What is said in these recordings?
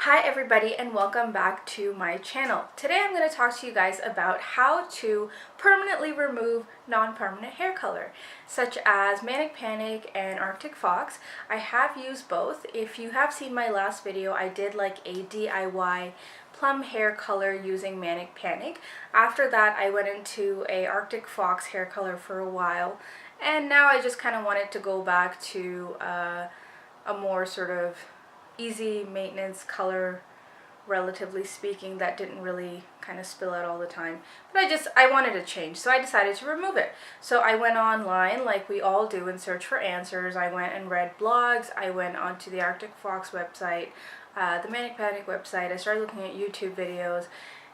Hi everybody and welcome back to my channel. Today I'm going to talk to you guys about how to permanently remove non-permanent hair color, such as Manic Panic and Arctic Fox. I have used both. If you have seen my last video, I did like a DIY plum hair color using Manic Panic. After that I went into a Arctic Fox hair color for a while, and now I just kind of wanted to go back to a more sort of easy maintenance color, relatively speaking, that didn't really kind of spill out all the time. But I wanted a change, so I decided to remove it. So I went online like we all do and search for answers. I went and read blogs. I went onto the Arctic Fox website, the Manic Panic website. I started looking at YouTube videos,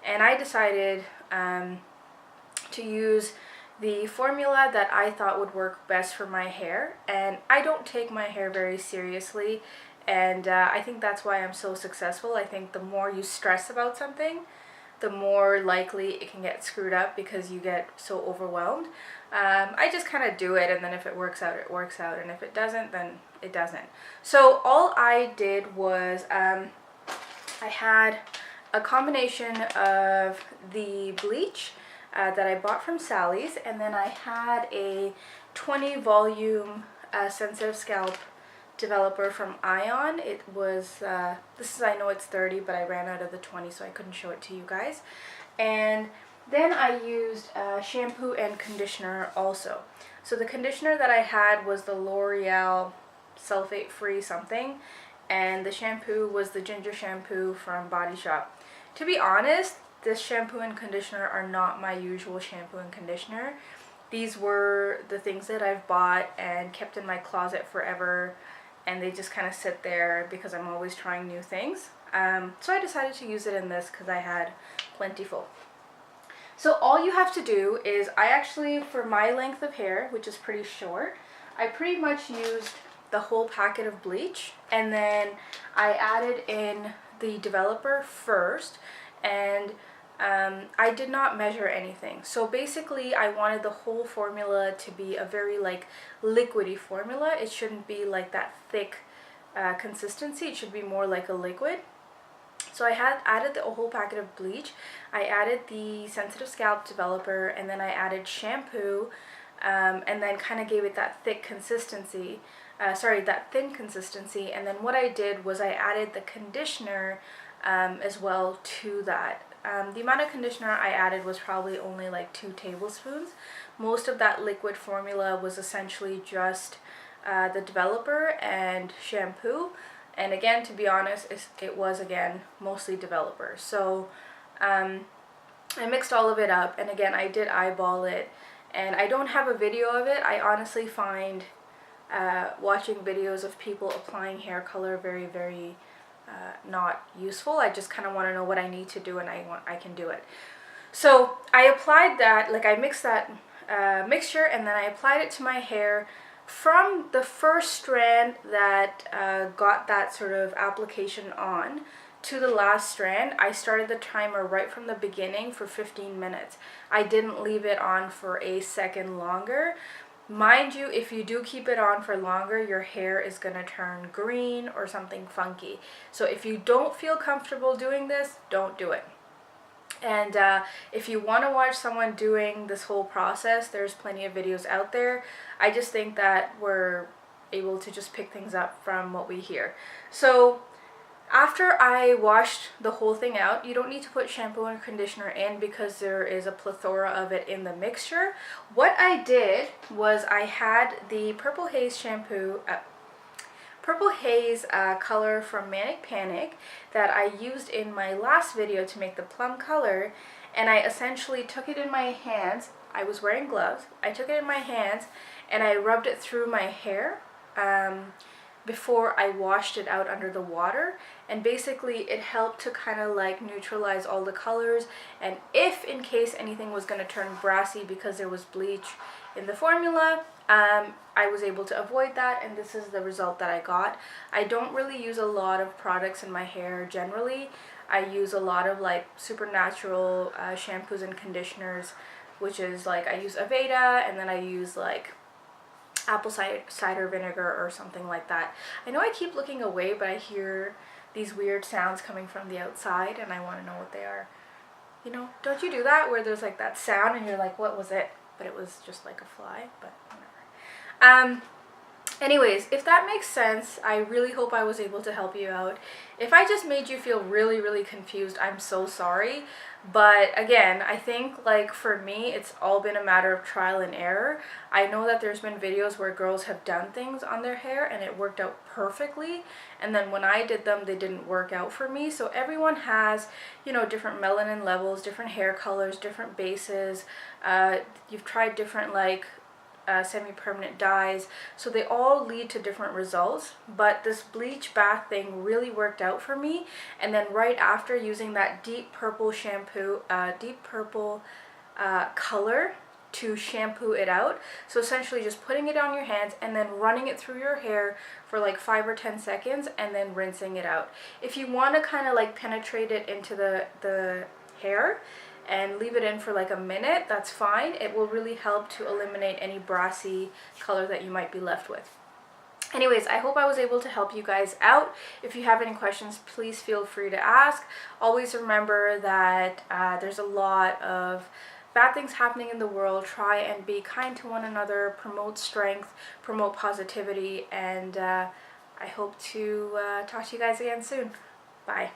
and I decided to use the formula that I thought would work best for my hair. And I don't take my hair very seriously, and I think that's why I'm so successful. I think the more you stress about something, the more likely it can get screwed up because you get so overwhelmed. I just kind of do it, and then if it works out, it works out, and if it doesn't, then it doesn't. So all I did was I had a combination of the bleach that I bought from Sally's, and then I had a 20 volume sensitive scalp developer from Ion. It was I know it's 30, but I ran out of the 20, so I couldn't show it to you guys. And then I used shampoo and conditioner also. So the conditioner that I had was the L'Oreal sulfate free something, and the shampoo was the ginger shampoo from Body Shop. To be honest, this shampoo and conditioner are not my usual shampoo and conditioner. These were the things that I've bought and kept in my closet forever, and they just kind of sit there because I'm always trying new things. So I decided to use it in this because I had plentiful. So all you have to do is, I actually, for my length of hair, which is pretty short, I pretty much used the whole packet of bleach, and then I added in the developer first, and I did not measure anything. So basically I wanted the whole formula to be a very like liquidy formula. It shouldn't be like that thick consistency. It should be more like a liquid. So I had added the whole packet of bleach. I added the sensitive scalp developer, and then I added shampoo, and then kind of gave it that thick consistency. That thin consistency. And then what I did was I added the conditioner as well to that. The amount of conditioner I added was probably only like 2 tablespoons. Most of that liquid formula was essentially just the developer and shampoo. And again, to be honest, it was again mostly developer. So I mixed all of it up, and again I did eyeball it, and I don't have a video of it. I honestly find watching videos of people applying hair color very not useful. I just kind of want to know what I need to do, and I can do it. So I applied that, like I mixed that mixture, and then I applied it to my hair. From the first strand that got that sort of application on to the last strand, I started the timer right from the beginning for 15 minutes. I didn't leave it on for a second longer. Mind you, if you do keep it on for longer, your hair is going to turn green or something funky. So if you don't feel comfortable doing this, don't do it. And if you want to watch someone doing this whole process, there's plenty of videos out there. I just think that we're able to just pick things up from what we hear. So after I washed the whole thing out, you don't need to put shampoo and conditioner in because there is a plethora of it in the mixture. What I did was I had the Purple Haze shampoo, Purple Haze color from Manic Panic that I used in my last video to make the plum color, and I essentially took it in my hands. I was wearing gloves. I took it in my hands and I rubbed it through my hair before I washed it out under the water, and basically it helped to kind of like neutralize all the colors, and if in case anything was going to turn brassy because there was bleach in the formula, I was able to avoid that, and this is the result that I got. I don't really use a lot of products in my hair generally. I use a lot of like supernatural shampoos and conditioners, which is like I use Aveda, and then I use like apple cider vinegar or something like that. I know I keep looking away, but I hear these weird sounds coming from the outside and I want to know what they are. You know, don't you do that where there's like that sound and you're like, what was it? But it was just like a fly, but whatever. Anyways, if that makes sense, I really hope I was able to help you out. If I just made you feel really, really confused, I'm so sorry. But again, I think like for me, it's all been a matter of trial and error. I know that there's been videos where girls have done things on their hair and it worked out perfectly. And then when I did them, they didn't work out for me. So everyone has, you know, different melanin levels, different hair colors, different bases. You've tried different like semi-permanent dyes, so they all lead to different results, but this bleach bath thing really worked out for me. And then right after, using that deep purple shampoo, color to shampoo it out, so essentially just putting it on your hands and then running it through your hair for like 5 or 10 seconds and then rinsing it out. If you want to kind of like penetrate it into the hair and leave it in for like a minute, that's fine. It will really help to eliminate any brassy color that you might be left with. Anyways, I hope I was able to help you guys out. If you have any questions, please feel free to ask. Always remember that there's a lot of bad things happening in the world. Try and be kind to one another, promote strength, promote positivity, and I hope to talk to you guys again soon. Bye.